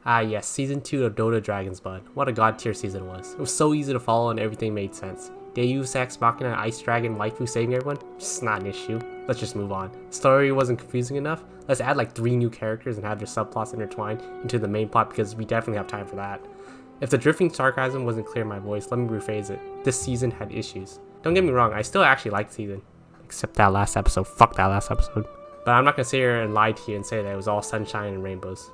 Ah yes, season 2 of Dota Dragon's Blood. What a god tier season it was. It was so easy to follow and everything made sense. Deus Ex Machina Ice Dragon waifu saving everyone? Just not an issue. Let's just move on. Story wasn't confusing enough? Let's add like 3 new characters and have their subplots intertwined into the main plot because we definitely have time for that. If the drifting sarcasm wasn't clear in my voice, let me rephrase it. This season had issues. Don't get me wrong, I still actually liked the season. Except that last episode. Fuck that last episode. But I'm not gonna sit here and lie to you and say that it was all sunshine and rainbows.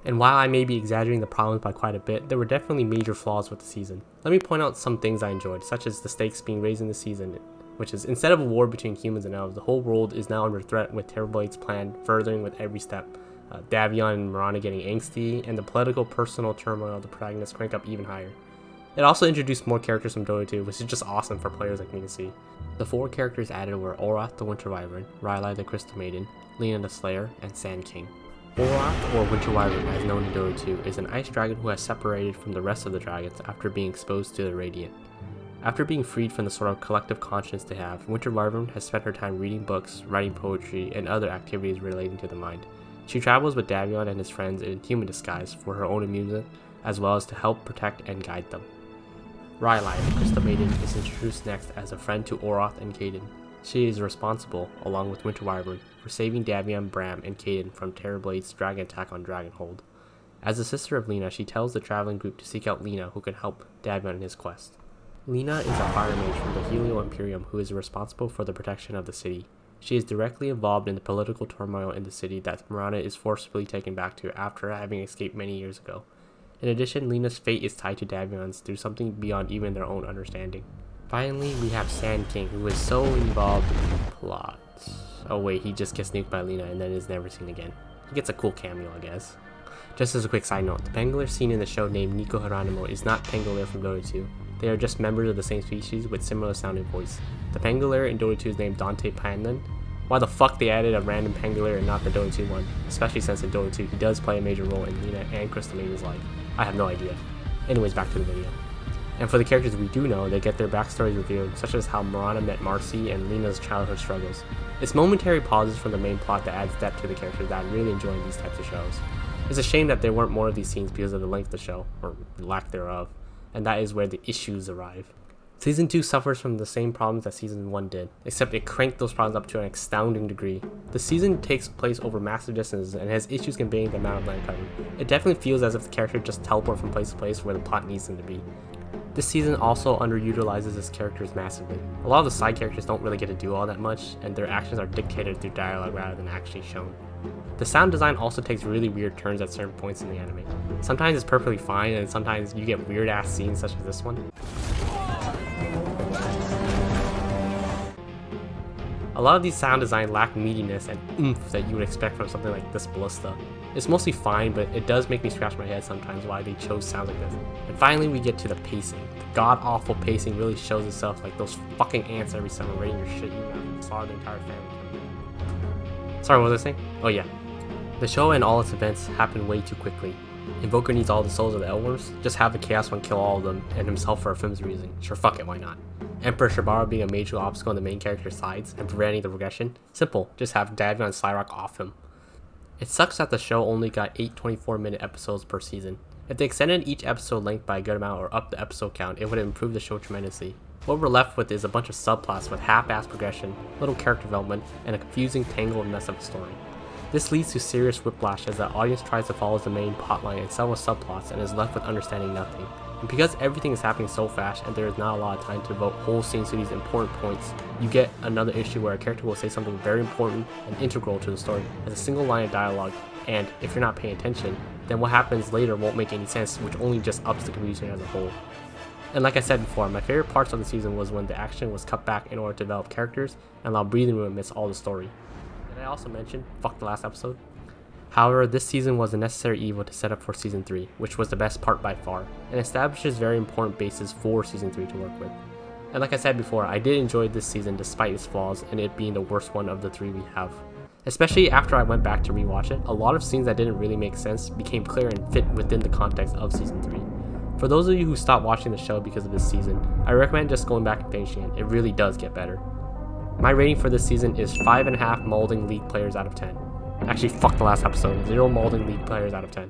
And while I may be exaggerating the problems by quite a bit, there were definitely major flaws with the season. Let me point out some things I enjoyed, such as the stakes being raised in the season, which is instead of a war between humans and elves, the whole world is now under threat with Terrorblade's plan furthering with every step. Davion and Mirana getting angsty, and the political personal turmoil of the protagonists crank up even higher. It also introduced more characters from Dota 2, which is just awesome for players like me to see. The 4 characters added were Orath the Winter Wyvern, Rylai the Crystal Maiden, Lina the Slayer, and Sand King. Orath, or Winter Wyvern as known in Dota 2, is an ice dragon who has separated from the rest of the dragons after being exposed to the Radiant. After being freed from the sort of collective conscience they have, Winter Wyvern has spent her time reading books, writing poetry, and other activities relating to the mind. She travels with Davion and his friends in human disguise for her own amusement, as well as to help protect and guide them. Rylai, the Crystal Maiden, is introduced next as a friend to Orath and Kaden. She is responsible, along with Winter Wyvern, for saving Davion, Bram, and Kaden from Terrorblade's dragon attack on Dragonhold. As the sister of Lina, she tells the traveling group to seek out Lina, who can help Davion in his quest. Lina is a fire mage from the Helio Imperium who is responsible for the protection of the city. She is directly involved in the political turmoil in the city that Mirana is forcibly taken back to after having escaped many years ago. In addition, Lina's fate is tied to Davion's through something beyond even their own understanding. Finally, we have Sand King, who is so involved in the plot. Oh wait, he just gets nuked by Lina and then is never seen again. He gets a cool cameo, I guess. Just as a quick side note, the pangolin seen in the show named Nico Hiranimo is not pangolin from Dota 2. They are just members of the same species with similar sounding voice. The pangolin in Dota 2 is named Dante Panlin. Why the fuck they added a random pangolin and not the Dota 2 one? Especially since in Dota 2 he does play a major role in Lina and Crystal Maiden's life. I have no idea. Anyways, back to the video. And for the characters we do know, they get their backstories revealed, such as how Mirana met Marcy and Lina's childhood struggles. It's momentary pauses from the main plot that adds depth to the characters that I really enjoy in these types of shows. It's a shame that there weren't more of these scenes because of the length of the show, or lack thereof, and that is where the issues arrive. Season 2 suffers from the same problems that Season 1 did, except it cranked those problems up to an astounding degree. The season takes place over massive distances and has issues conveying the amount of land covered. It definitely feels as if the character just teleport from place to place where the plot needs them to be. This season also underutilizes its characters massively. A lot of the side characters don't really get to do all that much, and their actions are dictated through dialogue rather than actually shown. The sound design also takes really weird turns at certain points in the anime. Sometimes it's perfectly fine, and sometimes you get weird ass scenes such as this one. A lot of these sound design lack meatiness and oomph that you would expect from something like this Ballista. It's mostly fine, but it does make me scratch my head sometimes why they chose sounds like this. And finally we get to the pacing. The god-awful pacing really shows itself like those fucking ants every summer raiding your shit you have saw the entire family. Sorry, what was I saying? Oh yeah. The show and all its events happen way too quickly. Invoker needs all the souls of the Elworms, just have the Chaos One kill all of them and himself for a flimsy reason. Sure, fuck it, why not? Emperor Shibara being a major obstacle on the main character's sides and preventing the progression? Simple, just have Davion and Slyrock off him. It sucks that the show only got 8 24-minute episodes per season. If they extended each episode length by a good amount or up the episode count, it would improve the show tremendously. What we're left with is a bunch of subplots with half-assed progression, little character development, and a confusing tangled mess of a story. This leads to serious whiplash as the audience tries to follow the main plotline and several subplots and is left with understanding nothing. And because everything is happening so fast and there is not a lot of time to devote whole scenes to these important points, you get another issue where a character will say something very important and integral to the story as a single line of dialogue, and if you're not paying attention, then what happens later won't make any sense, which only just ups the confusion as a whole. And like I said before, my favorite parts of the season was when the action was cut back in order to develop characters and allow breathing room amidst all the story. Did I also mention, fuck the last episode? However, this season was a necessary evil to set up for Season 3, which was the best part by far, and establishes very important bases for Season 3 to work with. And like I said before, I did enjoy this season despite its flaws and it being the worst one of the 3 we have. Especially after I went back to rewatch it, a lot of scenes that didn't really make sense became clear and fit within the context of Season 3. For those of you who stopped watching the show because of this season, I recommend just going back and finishing it. It really does get better. My rating for this season is 5.5 Molding League players out of 10. Actually, fuck the last episode. 0 Molding League players out of 10.